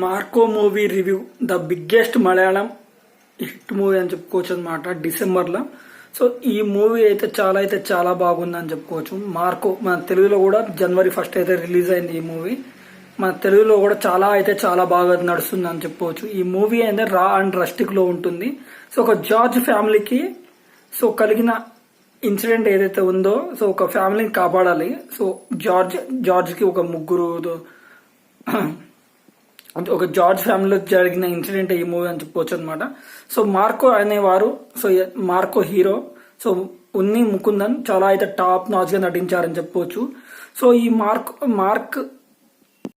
Marco movie review the biggest Malayalam hit movie అని చెప్పుకోవచ్చు అనమాట డిసెంబర్లో. సో ఈ మూవీ అయితే చాలా బాగుందని చెప్పుకోవచ్చు. మార్కో మన తెలుగులో కూడా January 1 అయితే రిలీజ్ అయింది ఈ మూవీ. మన తెలుగులో కూడా చాలా బాగా నడుస్తుంది అని చెప్పుకోవచ్చు. ఈ మూవీ అయితే రా అండ్ రస్టిక్ లో ఉంటుంది. సో ఒక జార్జ్ ఫ్యామిలీకి సో కలిగిన ఇన్సిడెంట్ ఏదైతే ఉందో, సో ఒక ఫ్యామిలీని కాపాడాలి. సో జార్జ్ కి ఒక ముగ్గురు ఒక జార్జ్ ఫ్యామిలీలో జరిగిన ఇన్సిడెంట్ ఈ మూవీ అని చెప్పుకోవచ్చు అనమాట. సో మార్కో అనేవారు, సో మార్కో హీరో, సో ఉన్ని ముకుందన్ చాలా అయితే టాప్ నాచ్ గా నటించారని చెప్పుకోవచ్చు. సో ఈ మార్క్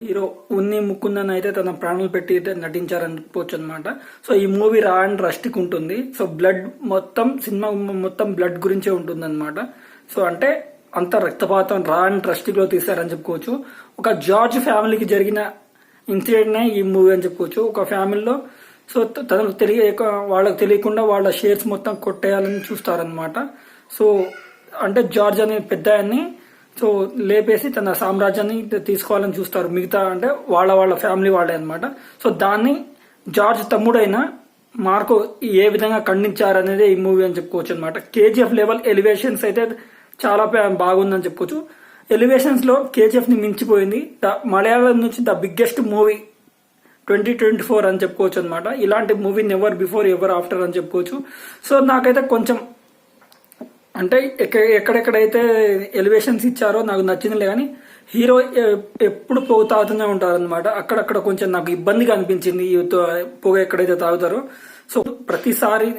హీరో ఉన్ని ముకుందన్ అయితే తన ప్రాణాలు పెట్టి నటించారని చెప్పుకోవచ్చు అనమాట. సో ఈ మూవీ రా అండ్ రస్టిక్ ఉంటుంది. సో సినిమా మొత్తం బ్లడ్ గురించే ఉంటుంది అనమాట. సో అంటే అంత రక్తపాతం రా అండ్ రస్టిక్ లో తీశారని చెప్పుకోవచ్చు. ఒక జార్జ్ ఫ్యామిలీకి జరిగిన ఇన్సిడెంట్ ఈ మూవీ అని చెప్పుకోవచ్చు. ఒక ఫ్యామిలీలో సో వాళ్ళకి తెలియకుండా వాళ్ళ షేర్స్ మొత్తం కొట్టేయాలని చూస్తారనమాట. సో అంటే జార్జ్ అనే పెద్ద ఆయన్ని సో లేపేసి తన సామ్రాజ్యాన్ని తీసుకోవాలని చూస్తారు. మిగతా అంటే వాళ్ళ ఫ్యామిలీ వాళ్ళే అనమాట. సో దాన్ని జార్జ్ తమ్ముడైన మార్కో ఏ విధంగా ఖండించారనేది ఈ మూవీ అని చెప్పుకోవచ్చు అనమాట. KGF లెవెల్ ఎలివేషన్స్ అయితే చాలా బాగుందని చెప్పుకోవచ్చు. ఎలివేషన్స్ లో KGF ని మించిపోయింది. మలయాళం నుంచి ద బిగ్గెస్ట్ మూవీ 2024 అని చెప్పుకోవచ్చు అనమాట. ఇలాంటి movie never before ever after అని చెప్పుకోవచ్చు. సో నాకైతే కొంచెం అంటే ఎక్కడెక్కడైతే ఎలివేషన్స్ ఇచ్చారో నాకు నచ్చిందిలే, కానీ హీరో ఎప్పుడు పొగ తాగుతూనే ఉంటారనమాట. అక్కడక్కడ కొంచెం నాకు ఇబ్బందిగా అనిపించింది పొగ ఎక్కడైతే తాగుతారో. సో ప్రతిసారి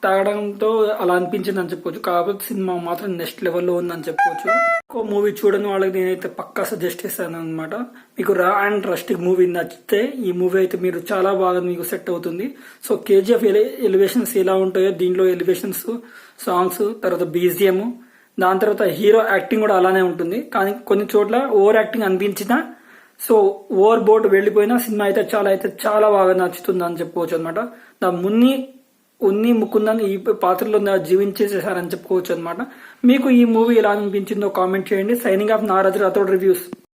తాగడంతో అలా అనిపించింది అని చెప్పుకోవచ్చు. కాకపోతే సినిమా మాత్రం నెక్స్ట్ లెవెల్లో ఉందని చెప్పుకోవచ్చు. ఇంకో మూవీ చూడని వాళ్ళకి నేనైతే పక్కా సజెస్ట్ చేస్తాను అనమాట. మీకు రా అండ్ రస్టిక్ మూవీ నచ్చితే ఈ మూవీ అయితే మీరు చాలా బాగా మీకు సెట్ అవుతుంది. సో KGF ఎలివేషన్స్ ఎలా ఉంటాయో దీంట్లో ఎలివేషన్స్, సాంగ్స్, తర్వాత BGM, దాని తర్వాత హీరో యాక్టింగ్ కూడా అలానే ఉంటుంది. కానీ కొన్ని చోట్ల ఓవర్ యాక్టింగ్ అనిపించినా సో ఓవర్ బోర్డ్ వెళ్లిపోయినా సినిమా అయితే చాలా బాగా నచ్చుతుంది అని చెప్పుకోవచ్చు అనమాట. ఉన్ని ముకుందన్ ఈ పాత్రలో జీవించేసేసారని చెప్పుకోవచ్చు అనమాట. మీకు ఈ మూవీ ఎలా అనిపించిందో కామెంట్ చేయండి. Signing off Naraj Rathod reviews.